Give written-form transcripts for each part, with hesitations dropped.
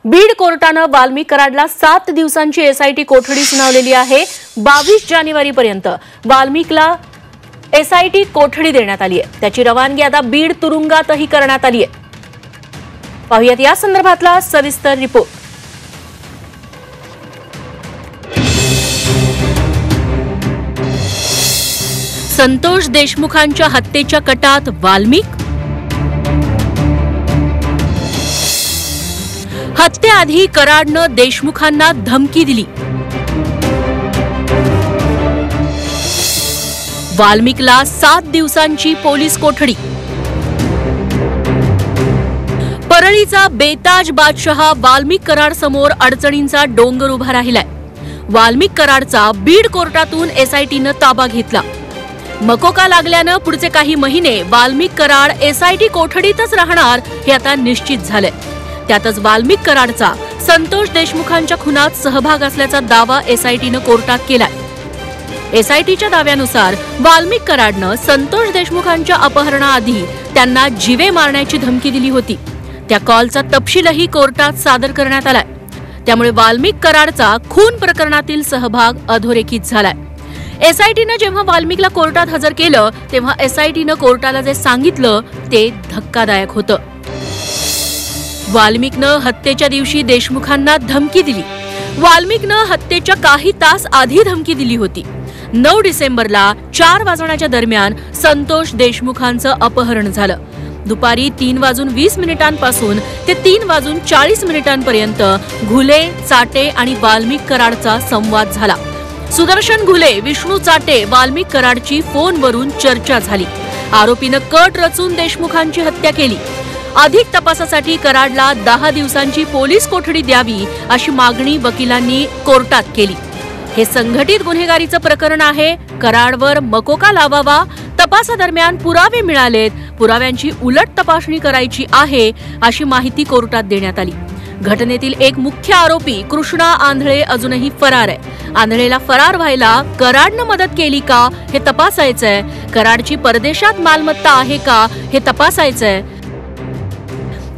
बीड कोर्टानं वाल्मिक कराडला 7 दिवसांची एसआयटी कोठडी सुनावलेली आहे। 22 जानेवारीपर्यंत वाल्मिकला एसआयटी कोठडी देण्यात आली आहे। त्याची रवानगी आता बीड तुरुंगातही करण्यात आली आहे। पाहूयात या संदर्भातला सविस्तर रिपोर्ट। संतोष देशमुखांच्या हत्येच्या कटात वाल्मिक। हत्येआधी कराडनं देशमुखांना धमकी दिली। वाल्मिकला 7 दिवसांची पोलीस कोठडी। परळीचा बेताज बादशहा वाल्मिक कराड समोर अडचणींचा डोंगर उभा राहिलाय। वाल्मिक कराडचा बीड कोर्टातून एसआयटीनं ताबा घेतला। मकोका लागल्यानं पुढचे काही महिने वाल्मिक कराड एसआयटी कोठडीतच राहणार हे आता निश्चित झालंय। त्यातच वाल्मिक कराडचा संतोष देशमुखांच्या खुनात सहभाग असल्याचा दावा एसआयटीनं कोर्टात केलाय। एसआयटीच्या दाव्यानुसार वाल्मिक कराडनं संतोष देशमुखांच्या अपहरणाआधी त्यांना जीवे मारण्याची धमकी दिली होती। त्या कॉलचा तपशीलही कोर्टात सादर करण्यात आलाय। त्यामुळे वाल्मिक कराडचा खून प्रकरणातील सहभाग अधोरेखित झालाय। एसआयटीनं जेव्हा वाल्मिकला कोर्टात हजर केलं तेव्हा एसआयटीनं कोर्टाला जे सांगितलं ते धक्कादायक होतं। वाल्मिकनं हत्येच्या दिवशी देशमुखांना धमकी दिली। वाल्मिकनं हत्येच्या काही तास आधी धमकी दिली होती। 9 डिसेंबरला 4 वाजण्याच्या दरम्यान संतोष देशमुखांचं अपहरण झालं। दुपारी 3:20 ते 3:40 घुले, चाटे आणि वाल्मिक कराडचा संवाद झाला। सुदर्शन घुले, विष्णू चाटे, वाल्मिक कराडची फोनवरून चर्चा झाली। आरोपीनं कट रचून देशमुखांची हत्या केली। अधिक तपासासाठी कराडला 10 दिवसांची पोलीस कोठडी द्यावी अशी मागणी वकिलांनी कोर्टात केली। हे संघटित गुन्हेगारीचं प्रकरण आहे। कराडवर मकोका लावावा, तपासादरम्यान पुरावे मिळालेत, पुराव्यांची उलट तपासणी करायची आहे अशी माहिती कोर्टात देण्यात आली। घटनेतील एक मुख्य आरोपी कृष्णा आंधळे अजूनही फरार आहे। आंधळेला फरार व्हायला कराडनं मदत केली का हे तपासायचंय। कराडची परदेशात मालमत्ता आहे का हे तपासायचंय।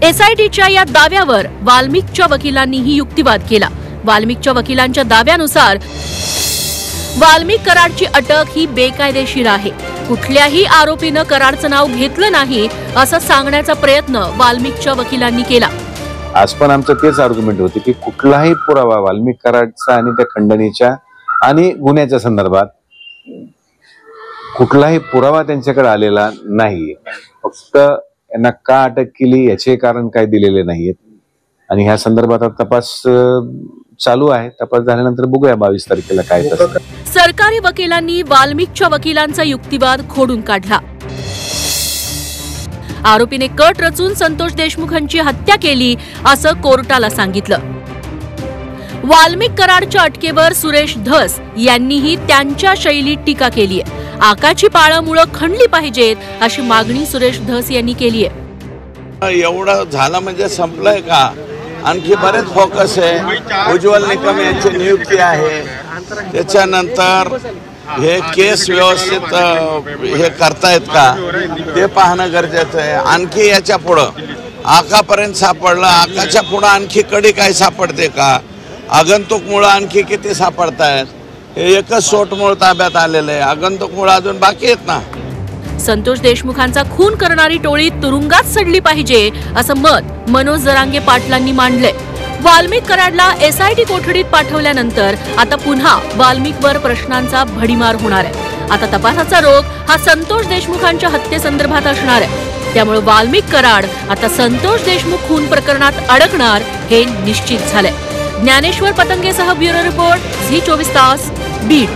एसआयटीच्या या दाव्यावर वाल्मिकच्या वकिलांनीही युक्तिवाद केला। वाल्मिकच्या वकिलांच्या दाव्यानुसार वाल्मिक कराडची अटक ही बेकायदेशीर आहे। कुठल्याही आरोपीनं कराडचं नाव घेतलं नाही असं सांगण्याचा प्रयत्न वाल्मिकच्या वकिलांनी केला। आज पण आमचं तेच आर्ग्युमेंट होते की कुठलाही पुरावा वाल्मिक कराडचा आणि त्या खंडणीच्या आणि गुन्ह्याच्या संदर्भात कुठलाही पुरावा त्यांच्याकडे आलेला नाही। फक्त यांना का अटक केली याचे कारण काय दिलेले नाहीत आणि ह्या संदर्भात तपास चालू आहे। तपास झाल्यानंतर बघूया 22 तारखेला काय तसं। सरकारी वकिलांनी वाल्मिकच्या वकिलांचा युक्तिवाद खोडून काढला। आरोपीने कट रचून संतोष देशमुखांची हत्या केली असं कोर्टाला सांगितलं। वाल्मिक कराडच्या अटकेवर सुरेश धस यांनीही त्यांच्या शैलीत टीका केली आहे। आकाची पाळमुळं खणली पाहिजेत अशी मागणी सुरेश धस यांनी केली आहे। एवढं झालं म्हणजे संपलंय का? आणखी बरेच फोकस आहे। उज्ज्वल निकम यांची नियुक्ती आहे। त्याच्यानंतर हे केस व्यवस्थित हे करतायत का ते पाहणं गरजेचं आहे। आणखी याच्या पुढं आकापर्यंत सापडलं, आकाच्या पुढं आणखी कडी काय सापडते का? आगंतुक मुळं आणखी किती सापडतायत? हे एकच सोटमूळ ताब्यात आलेलं आहे, आगंतुक मुळं अजून बाकी आहेत ना। संतोष देशमुखांचा खून करणारी टोळी तुरुंगात सडली पाहिजे असं मत मनोज जरांगे पाटलांनी मांडलंय। वाल्मिक कराडला एसआयटी कोठडीत पाठवल्यानंतर आता पुन्हा वाल्मिकवर प्रश्नांचा भडीमार होणार आहे। आता तपासाचा रोग हा संतोष देशमुखांच्या हत्येसंदर्भात असणार आहे। त्यामुळे वाल्मिक कराड आता संतोष देशमुख खून प्रकरणात अडकणार हे निश्चित झालंय। ज्ञानेश्वर पतंगेसह ब्युरो रिपोर्ट झी 24 तास बीड।